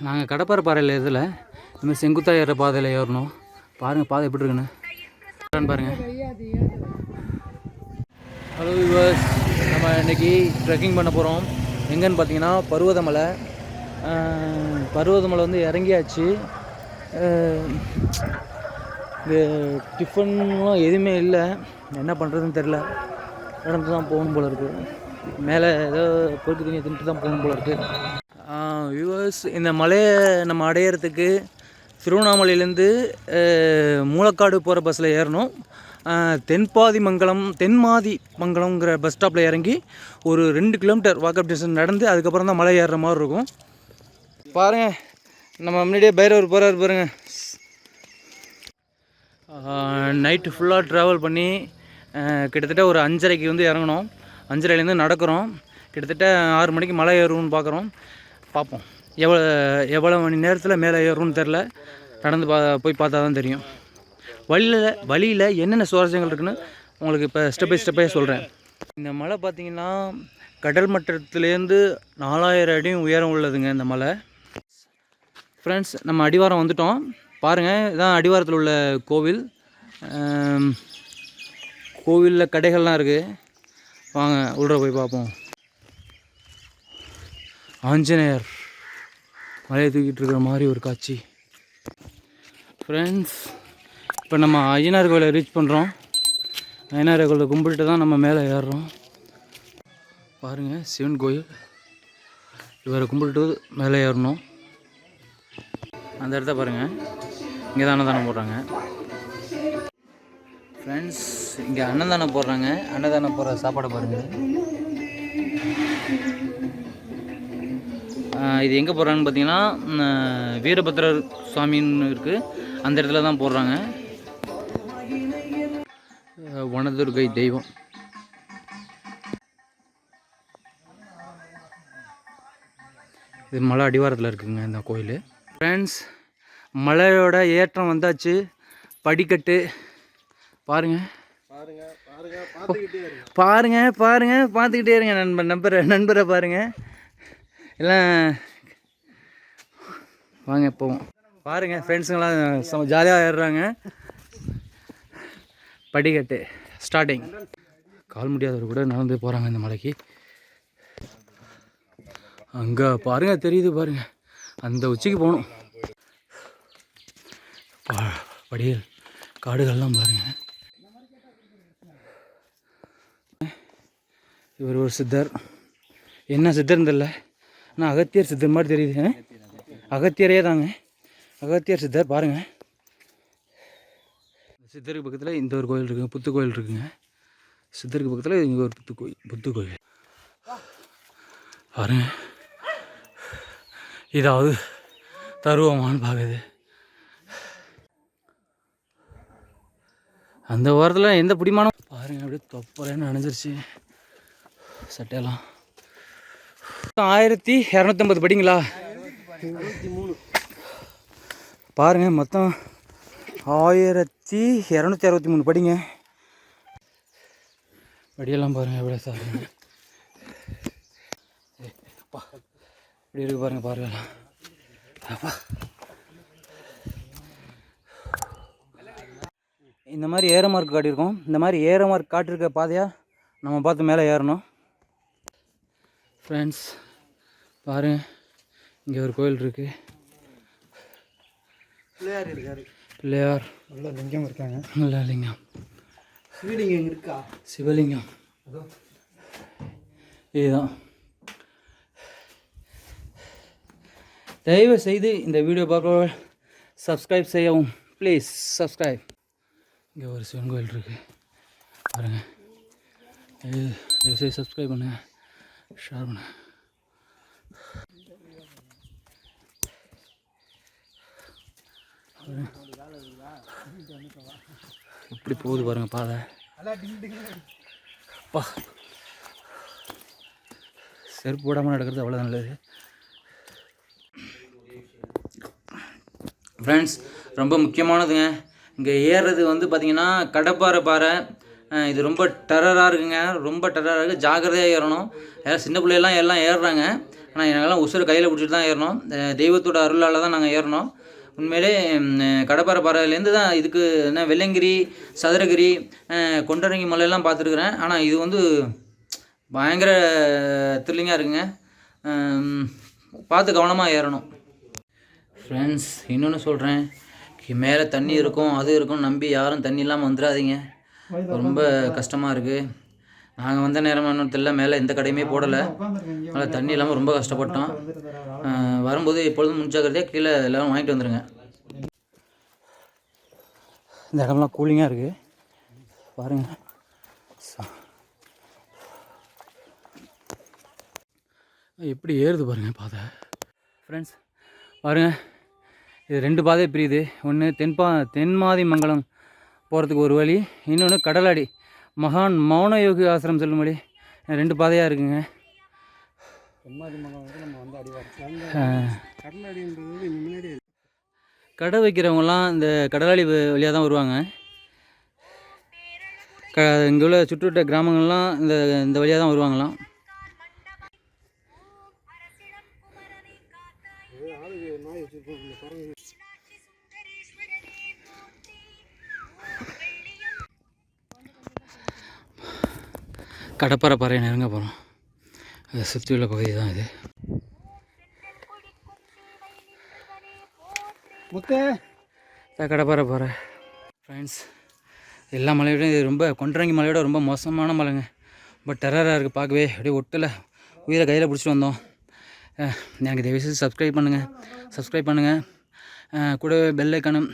நாங்கள் கடப்பாறை பாறையில் இதில் இந்த செங்குத்தா ஏற பாதையில் ஏறணும். பாருங்கள் பாதை எப்படி இருக்குன்னு பாருங்கள். ஹலோ வியூவர்ஸ், நம்ம இன்றைக்கி ட்ரெக்கிங் பண்ண போகிறோம். எங்கன்னு பார்த்தீங்கன்னா பருவதமலை. பருவதமலை வந்து இறங்கியாச்சு. இங்கே டிஃபன்லாம் எதுவுமே இல்லை. என்ன பண்ணுறதுன்னு தெரில. நடந்து தான் போகணும் போல இருக்குது. மேலே ஏதோ பொறுக்கு தண்ணி தின்ட்டு தான் போகணும் போல இருக்குது. வியூவர்ஸ், இந்த மலையை நம்ம அடையிறதுக்கு திருவண்ணாமலையிலேருந்து மூலக்காடு போகிற பஸ்ஸில் ஏறணும். தென்மாதி மங்கலம்ங்கிற பஸ் ஸ்டாப்பில் இறங்கி ஒரு 2 கிலோமீட்டர் வாக்கப் டிஸ்டன்ஸ் நடந்து அதுக்கப்புறம் தான் மலை ஏறுற மாதிரி இருக்கும். பாருங்கள், நம்ம முன்னாடியே பைரவர் போகிறார் பாருங்கள். நைட்டு ஃபுல்லாக ட்ராவல் பண்ணி கிட்டத்தட்ட ஒரு 5:30க்கு வந்து இறங்கணும். 5:30லேருந்து நடக்கிறோம். கிட்டத்தட்ட 6 மணிக்கு மலை ஏறும்னு பார்ப்போம். எவ்வளோ மணி நேரத்தில் மேலே ஏறும்னு தெரில. நடந்து போய் பார்த்தா தான் தெரியும். வழியில் என்னென்ன சுவாரஸ்யங்கள் இருக்குன்னு உங்களுக்கு இப்போ ஸ்டெப் பை ஸ்டெப்பாக சொல்கிறேன். இந்த மலை பார்த்திங்கன்னா கடல் மட்டத்துலேருந்து 4000 அடி உயரம் உள்ளதுங்க இந்த மலை. ஃப்ரெண்ட்ஸ், நம்ம அடிவாரம் வந்துட்டோம். பாருங்கள், இதான் அடிவாரத்தில் உள்ள கோவில். கோவிலில் கடைகள்லாம் இருக்குது. வாங்க உள்ள போய் பார்ப்போம். ஆஞ்சநேயர் மலையை தூக்கிட்டு இருக்கிற மாதிரி ஒரு காட்சி. ஃப்ரெண்ட்ஸ், இப்போ நம்ம ஐயனார் கோயிலை ரீச் பண்ணுறோம். ஐயனார் கோயிலை கும்பிட்டு தான் நம்ம மேலே ஏறுறோம். பாருங்கள், சிவன் கோயில். இவரை கும்பிட்டு மேலே ஏறணும். அந்த இடத்த பாருங்கள், இங்கே தான் அன்னதானம் போடுறாங்க. ஃப்ரெண்ட்ஸ், இங்கே அன்னதானம் போடுறாங்க. அன்னதானம் போடுற சாப்பாடை பாருங்கள். இது எங்கே போடுறாங்கன்னு பார்த்தீங்கன்னா வீரபத்ரர் சுவாமின்னு இருக்குது, அந்த இடத்துல தான் போடுறாங்க. வனதுர்கை தெய்வம். இது மலை அடிவாரத்தில் இருக்குதுங்க இந்த கோயில். ஃப்ரெண்ட்ஸ், மலையோட ஏற்றம் வந்தாச்சு. படிக்கட்டு பாருங்கள் பார்த்துக்கிட்டே இருங்க. நண்பரை பாருங்கள். எல்லாம் வாங்க போவோம். பாருங்கள், ஃப்ரெண்ட்ஸுங்களாம் ஜாலியாக ஏறுறாங்க. படிக்கட்டு ஸ்டார்டிங். கால் முடியாதவர் கூட நடந்து போகிறாங்க இந்த மலைக்கு. அங்கே பாருங்கள், தெரியுது பாருங்கள், அந்த உச்சிக்கு போகணும். படியல் காடுகள்லாம் பாருங்கள். இவர் ஒரு சித்தர். என்ன சித்தர்னு தெரியல, ஆனால் அகத்தியர் சித்தர் மாதிரி தெரியுது. அகத்தியரே தாங்க, அகத்தியர் சித்தர். பாருங்கள், சித்தருக்கு பக்கத்தில் இந்த ஒரு கோயில் இருக்குங்க, புத்து கோயில் இருக்குங்க. சித்தருக்கு பக்கத்தில் இங்கே ஒரு புத்து கோயில் பாருங்க. இதாவது தருவமானு பார்க்குது. அந்த ஓரத்தில் எந்த பிடிமானம் பாருங்கள், அப்படியே தொப்பரேன்னு நனைஞ்சிருச்சு சட்டையெல்லாம். 1250 படிங்களா? 23 பாருங்கள். மொத்தம் 1263 படிங்க. படியெல்லாம் பாருங்கள் எவ்வளோ சாருங்க. அப்பா இப்படி இருக்கு பாருங்கள், பார்வையெல்லாம். அப்பா, இந்த மாதிரி ஏற மார்க் காட்டியிருக்கோம். இந்த மாதிரி ஏற மார்க் காட்டியிருக்க பாதையாக நம்ம பார்த்து மேலே ஏறணும். ஃப்ரெண்ட்ஸ், பாருங்கள், இங்கே ஒரு கோயில் இருக்குது. பிள்ளையார் இருக்கார். பிள்ளையார் நல்ல லிங்கம் இருக்காங்க. நல்ல லிங்கம். சிவலிங்கம் இருக்கா? சிவலிங்கம் இதுதான். தயவு செய்து இந்த வீடியோ பார்க்க சப்ஸ்கிரைப் செய்யவும். Please subscribe. இங்கே ஒரு சிவன் கோயில் இருக்குது பாருங்கள். தயவு செய்து சப்ஸ்கிரைப் பண்ணுங்கள், ஷேர் பண்ணுங்கள். இப்படி போகுது பாருங்கள் பாதை. அப்பா, செருப்பு போடாமல் நடக்கிறது அவ்வளோ நல்லது. ஃப்ரெண்ட்ஸ், ரொம்ப முக்கியமானதுங்க. இங்கே ஏறுறது வந்து பார்த்திங்கன்னா கடப்பாறை. இது ரொம்ப டெரராக இருக்குங்க, ரொம்ப டெரராக இருக்குது. ஜாக்கிரதையாக ஏறணும். சின்ன பிள்ளையெல்லாம் எல்லாம் ஏறுறாங்க. ஆனால் எங்களாம் உசுறு கையில் பிடிச்சிட்டு தான் ஏறணும். தெய்வத்தோட அருளால் தான் நாங்கள் ஏறினோம். உண்மையிலே கடப்பாறை பாறையிலேருந்து தான் இதுக்கு என்ன வெள்ளங்கிரி, சதுரகிரி, கொண்டரங்கி மலையெல்லாம் பார்த்துருக்குறேன். ஆனால் இது வந்து பயங்கர த்ரில்லிங்காக இருக்குங்க. பார்த்து கவனமாக ஏறணும். ஃப்ரெண்ட்ஸ், இன்னொன்று சொல்கிறேன், மேலே தண்ணி இருக்கும் அது இருக்கும் நம்பி யாரும் தண்ணி இல்லாமல் வந்துடாதீங்க. ரொம்ப கஷ்டமாக இருக்குது. நாங்கள் வந்த நேரம் இன்னும் தெரியல, மேலே எந்த கடையுமே போடலை. அதனால் தண்ணி இல்லாமல் ரொம்ப கஷ்டப்பட்டோம். வரும்போது எப்பொழுதும் முன்ஜாக்கிரதையாக கீழே எல்லோரும் வாங்கிட்டு வந்துடுங்க. இந்த இடம்லாம் கூலிங்காக இருக்குது பாருங்கள். எப்படி ஏறுது பாருங்கள் பாதை. ஃப்ரெண்ட்ஸ் பாருங்கள், இது 2 பாதை பிரியுது. ஒன்று தென்மாதி மங்கலம் போகிறதுக்கு ஒரு வழி, இன்னொன்று கடலாடி மகான் மௌனயோகி ஆசிரம் செல்லும் வழி. 2 பாதையாக இருக்குங்க. கடை வைக்கிறவங்கலாம் இந்த கடலாடி வழியாக தான் வருவாங்க. இங்கே உள்ள சுற்றுவட்ட கிராமங்கள்லாம் இந்த வழியாக தான் வருவாங்களாம். கடப்பாறை பாறை நெருங்க போகிறோம். அதை சுற்றி உள்ள பகுதி தான் இது. கடப்பாறை பாறை. ஃப்ரெண்ட்ஸ், எல்லா மலையோட இது ரொம்ப கொண்டரங்கி மலையோட ரொம்ப மோசமான மலைங்க. ரொம்ப டெரராக இருக்குது பார்க்கவே. அப்படியே ஒட்டில் உயிரை கையில் பிடிச்சிட்டு வந்தோம். எனக்கு தயவுசெய்து சப்ஸ்கிரைப் பண்ணுங்கள். கூடவே பெல் ஐக்கானும்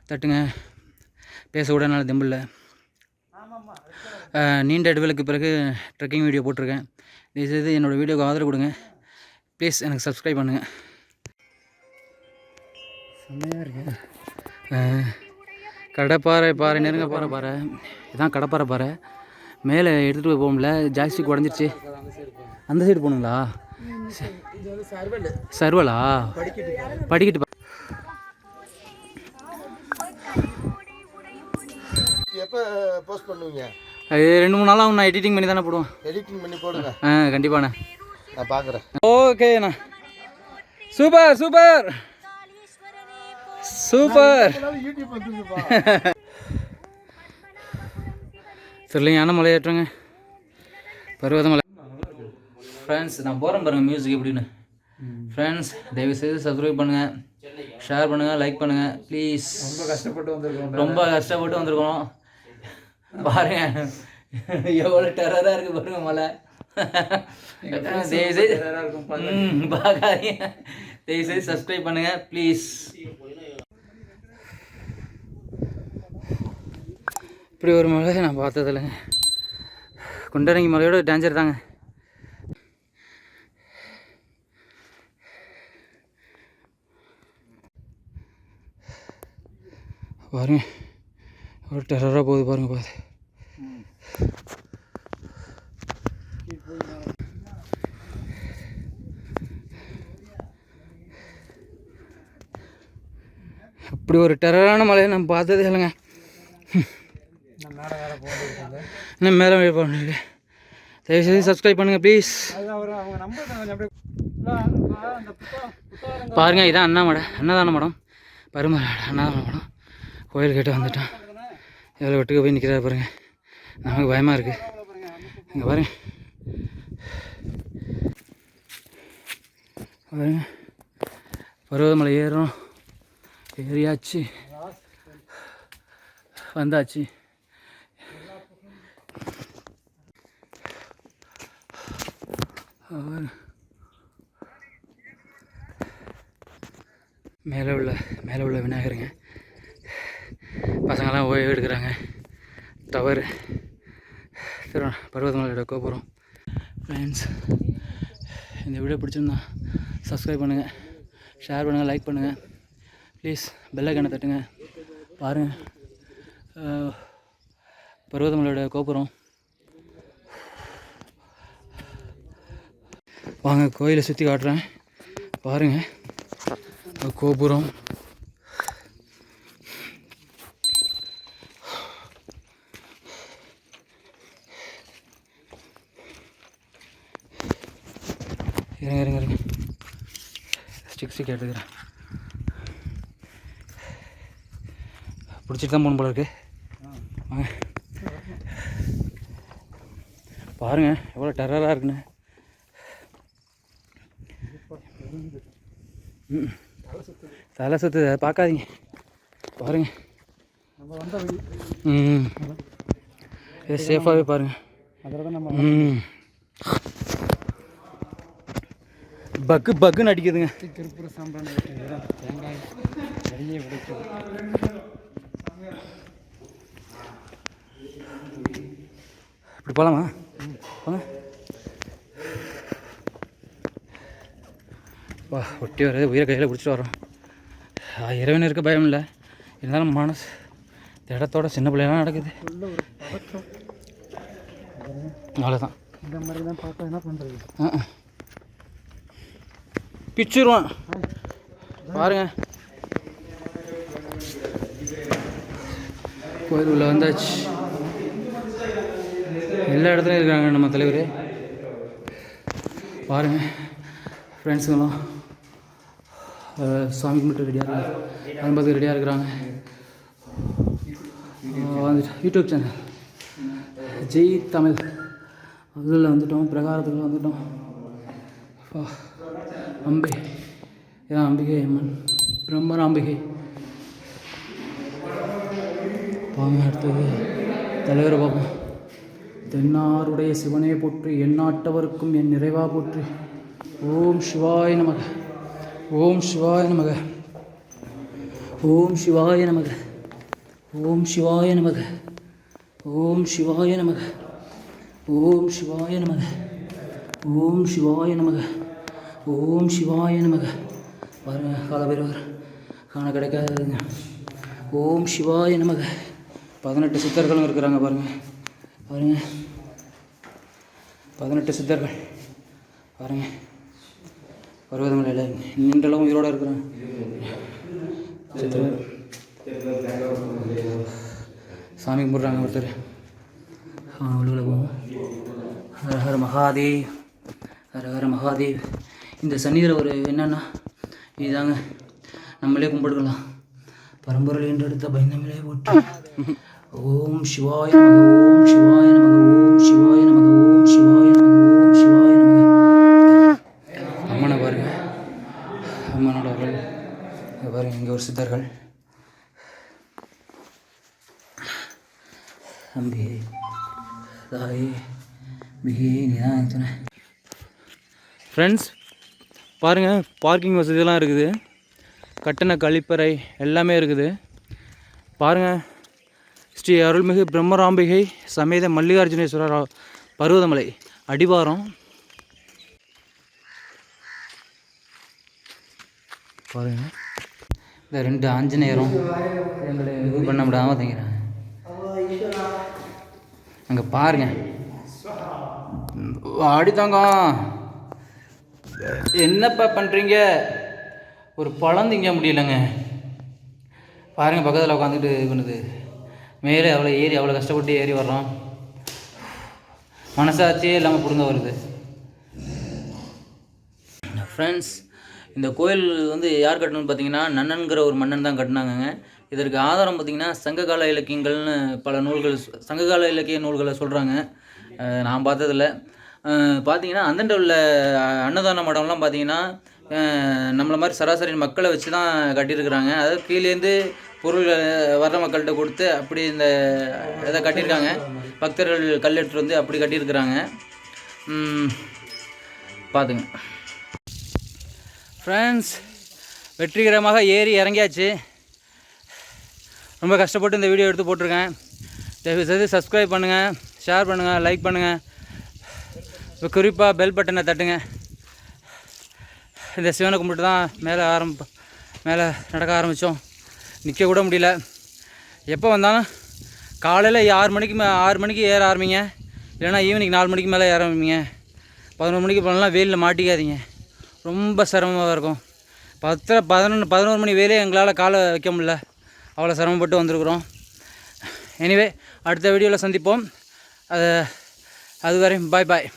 தட்டுங்க. பேச கூட என்னால் தெம்பில்லை. நீண்ட இடைவெளிக்கு பிறகு ட்ரெக்கிங் வீடியோ போட்டிருக்கேன். தயவுசெய்து என்னோடய வீடியோக்கு ஆதரவு கொடுங்க ப்ளீஸ். எனக்கு சப்ஸ்கிரைப் பண்ணுங்கள். செம்மையாக இருக்கு. கடப்பாறை நெருங்க போகிற பாறை இதுதான். கடப்பாறை பாறை மேலே எடுத்துகிட்டு போய் போகும்ல, ஜாஸ்திக்கு உடஞ்சிருச்சு. அந்த சைடு போகணுங்களா? சர்வலா படிக்கட்டு. எப்போ போஸ்ட் பண்ணுவீங்க? 2-3 நாளாக நான் எடிட்டிங் பண்ணி தானே போடுவேன். எடிட்டிங் பண்ணி போடுங்க. கண்டிப்பாண்ணே, நான் பார்க்குறேன். ஓகேண்ணா. சூப்பர் சரியான மலையேற்றங்க பருவதமலை. ஃப்ரெண்ட்ஸ், நான் போகிறேன் பாருங்கள் மியூசிக் எப்படின்னு. ஃப்ரெண்ட்ஸ், தயவுசெய்து சப்ஸ்கிரைப் பண்ணுங்கள், ஷேர் பண்ணுங்கள், லைக் பண்ணுங்கள் ப்ளீஸ். ரொம்ப கஷ்டப்பட்டு வந்திருக்கோம் பாருங்க. எவ்வளோ டெரராக இருக்குது பாருங்க மலை. தயவுசெய்து பார்க்காதீங்க. தயவுசெய்து சப்ஸ்கிரைப் பண்ணுங்கள் ப்ளீஸ். இப்படி ஒரு மலை நான் பார்த்ததில்லைங்க. கொண்டரங்கி மலையோட டேஞ்சர் தாங்க. பாருங்க ஒரு டெரராக போகுது பாருங்க பாது. அப்படி ஒரு டெரரான மலையை நான் பார்த்ததே இல்லைங்க. இன்னும் மேலே போக தயவுசெய்து சப்ஸ்கிரைப் பண்ணுங்கள் ப்ளீஸ். பாருங்கள், இதான் அன்னதான மடம். பருமலை அன்னதான மடம். கோயில் கேட்டு வந்துட்டோம். எவ்வளோ வெட்டுக்கு போய் நிற்கிறாரு பாருங்க. நமக்கு பயமாக இருக்குது. இங்கே பாருங்க பருவதமலை ஏறியாச்சு, வந்தாச்சு. மேலே உள்ள விநாயகருங்க. பசங்கள்லாம் ஓய்வு எடுக்கிறாங்க. டவர் பருவதமலையோட கோபுரம். ஃப்ரெண்ட்ஸ், இந்த வீடியோ பிடிச்சிருந்தா சப்ஸ்கிரைப் பண்ணுங்கள், ஷேர் பண்ணுங்கள், லைக் பண்ணுங்கள் ப்ளீஸ். பெல் ஐக்கானை தட்டுங்க. பாருங்கள் பருவதமலையோட கோபுரம். வாங்க கோயிலை சுற்றி காட்டுறேன் பாருங்கள். கோபுரம் இருங்க 6 கேட்டுக்கிறேன். பிடிச்சிட்டு தான் போகணும் போல இருக்கு. வாங்க பாருங்கள் எவ்வளோ டெரராக இருக்குண்ணே. தலை சுற்றுது, அதை பார்க்காதீங்க, பாருங்க. சேஃபாகவே பாருங்கள். பக்குன்னு அடிக்குதுங்க. இப்படி போகலாமா? போங்க. வா, ஒட்டி வர்றது உயிரை கையில் பிடிச்சிட்டு வரோம். இறைவன் இருக்க பயம் இல்லை, இருந்தாலும் மனசு இடத்தோட சின்ன பிள்ளைலாம் நடக்குது. அவ்வளோதான். இந்த மாதிரி தான் பார்த்தா என்ன பண்ணுறது? பிச்சுருவான் பாருங்க. கோயில் உள்ள வந்தாச்சு. எல்லா இடத்துலையும் இருக்காங்க நம்ம தலைவர். பாருங்கள் ஃப்ரெண்ட்ஸுங்களாம் சாமி கும்பிட்டு ரெடியாக இருக்காங்க, ஐம்பதுக்கு ரெடியாக இருக்கிறாங்க. வந்துட்டு யூடியூப் சேனல் ஜெய் தமிழ் அதில் வந்துட்டோம், பிரகாரத்துக்குள்ள வந்துட்டோம். அம்பை இதான் அம்பிகை அம்மன், பிரம்மராம்பிகை. வாங்க அடுத்தது தலைவரை பார்ப்போம். தென்னாருடைய சிவனே போற்றி, எந்நாட்டவருக்கும் என் நிறைவா போற்றி. ஓம் சிவாய நமக, ஓம் சிவாய நமக, ஓம் சிவாய நமக, ஓம் சிவாய நமக, ஓம் சிவாய நமக, ஓம் சிவாய நமக, ஓம் சிவாய நமக, ஓம் சிவாய நமக. பாருங்க காலபைரவர் காண கிடைக்காதுங்க. ஓம் சிவாய நமக. 18 சித்தர்களும் இருக்கிறாங்க பாருங்கள். பாருங்கள் 18 சித்தர்கள் பாருங்கள். பருவதமலையில் நின்றளவும் உயிரோடு இருக்கிறாங்க சித்தர்கள். சாமி கும்பிட்றாங்க ஒருத்தர். உள்ள போவோம். ஹர ஹர மகாதேவ், ஹர ஹர மகாதேவ். இந்த சன்னிதியில் ஒரு என்னென்னா இதுதாங்க, நம்மளே கும்பிட்டுக்கலாம். பரம்பொருள் என்று எடுத்த பயந்தமிழே போட்டு. ஓம் சிவாய நமக, ஓம் சிவாய நமக, ஓம் சிவாய நமக, ஓம் சிவாய நமக, ஓம் சிவாய நமக. அம்மனை பாருங்க, அம்மனோட அருள் பாருங்க. இங்கே ஒரு சித்தர்கள். அம்பிகை தாயே மிகே நீதான் சொன்னேன். ஃப்ரெண்ட்ஸ் பாருங்கள், பார்க்கிங் வசதியெல்லாம் இருக்குது, கட்டண கழிப்பறை எல்லாமே இருக்குது. பாருங்கள், ஸ்ரீ அருள்மிகு பிரம்மராம்பிகை சமேத மல்லிகார்ஜுனேஸ்வரர் பருவதமலை அடிவாரம். பாருங்கள் இந்த 2 ஆஞ்சநேயரும் எங்களை இது பண்ண விடாமல் தங்கிறாங்க. அங்கே பாருங்கள் அடித்தாங்க. என்னப்பா பண்ணுறீங்க? ஒரு பழம் திங்க முடியலைங்க. பாருங்கள் பக்கத்தில் உட்காந்துட்டு இது பண்ணுது. மேலே அவ்வளோ ஏறி அவ்வளோ கஷ்டப்பட்டு ஏறி வர்றோம். மனசாட்சியே இல்லாமல் பிடுங்க வருது. ஃப்ரெண்ட்ஸ் இந்த கோயில் வந்து யார் கட்டணும்னு பார்த்தீங்கன்னா நன்னன்கிற ஒரு மன்னன் தான் கட்டினாங்கங்க. இதற்கு ஆதாரம் பார்த்திங்கன்னா சங்ககால இலக்கியங்கள்னு பல நூல்கள், சங்ககால இலக்கிய நூல்களை சொல்கிறாங்க. நான் பார்த்ததில்ல. பார்த்திங்கன்னா அந்தண்ட உள்ள அன்னதான மடம்லாம் பார்த்திங்கன்னா நம்மளை மாதிரி சராசரி மக்களை வச்சு தான் கட்டியிருக்கிறாங்க. அதாவது கீழேருந்து பொருள் வர்ற மக்கள்கிட்ட கொடுத்து அப்படி இந்த இதை கட்டியிருக்காங்க. பக்தர்கள் கல்லெடுத்து வந்து அப்படி கட்டியிருக்கிறாங்க. பார்த்துங்க ஃப்ரெண்ட்ஸ், வெற்றிகரமாக ஏறி இறங்கியாச்சு. ரொம்ப கஷ்டப்பட்டு இந்த வீடியோ எடுத்து போட்டிருக்கேன். தயவுசெய்து சப்ஸ்கிரைப் பண்ணுங்கள், ஷேர் பண்ணுங்கள், லைக் பண்ணுங்கள், குறிப்பாக பெல் பட்டனை தட்டுங்க. இந்த சிவனை கும்பிட்டு தான் மேலே நடக்க ஆரம்பித்தோம். நிற்க கூட முடியல. எப்போ வந்தாலும் காலையில் 6 மணிக்கு ஏற ஆரம்பிங்க, இல்லைனா ஈவினிங் 4 மணிக்கு மேலே ஏற ஆரம்பிங்க. 11 மணிக்கு போனாலும் வெயிலில் மாட்டிக்காதீங்க, ரொம்ப சிரமமாக இருக்கும். 11 மணி வேலையே எங்களால் காலை வைக்க முடியல, அவ்வளோ சிரமப்பட்டு வந்திருக்குறோம். எனிவே அடுத்த வீடியோவில் சந்திப்போம். அதுவரை பாய் பாய்.